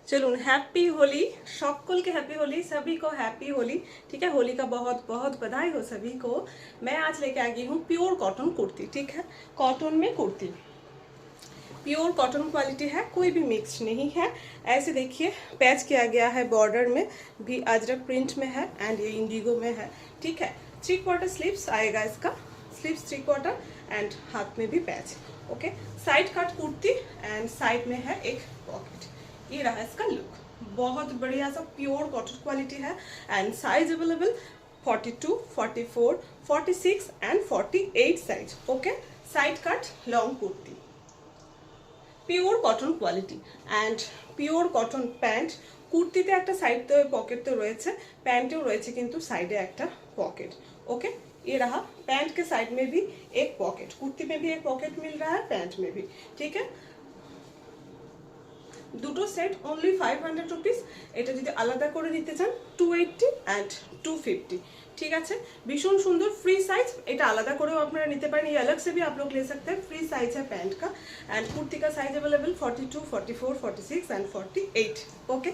चलून हैप्पी होली, সকল के हैप्पी होली, सभी को हैप्पी होली। ठीक है, होली का बहुत बहुत बधाई हो सभी को। मैं आज लेके आ गई हूँ प्योर कॉटन कुर्ती। ठीक है, कॉटन में कुर्ती, प्योर कॉटन क्वालिटी है, कोई भी मिक्स नहीं है। ऐसे देखिए पैच किया गया है, बॉर्डर में भी अजरक प्रिंट में है एंड ये इंडिगो में है। ठीक है, 3/4 स्लीव्स आएगा इसका, स्लीव्स 3/4 एंड हाथ में भी patch. Okay, side cut kurti and side में है एक पॉकेट। ये रहा इसका लुक, बहुत बढ़िया सा प्योर कॉटन क्वालिटी है and size available 42, 44, 46 and 48 size. Okay, side cut long kurti, pure cotton quality and pure cotton pant. কুর্তিতে একটা সাইডে পকেট তো রয়েছে, पैंटेও রয়েছে কিন্তু সাইডে একটা पॉकेट। ओके, ये रहा पैंट के साइड में भी एक पॉकेट, कुर्ती में भी एक पॉकेट मिल रहा है, पैंट में भी। ठीक है, দুটো সেট অনলি 500 রুপিস। এটা যদি আলাদা করে নিতে চান 280 एंड 250। ठीक है, भीषण सुंदर फ्री साइज, এটা আলাদা করেও আপনারা নিতে পারেন, ये अलग से भी आप लोग ले सकते हैं। फ्री साइज है पैंट का एंड कुर्ती का साइज अवेलेबल 42, 44, 46 एंड 48। ओके।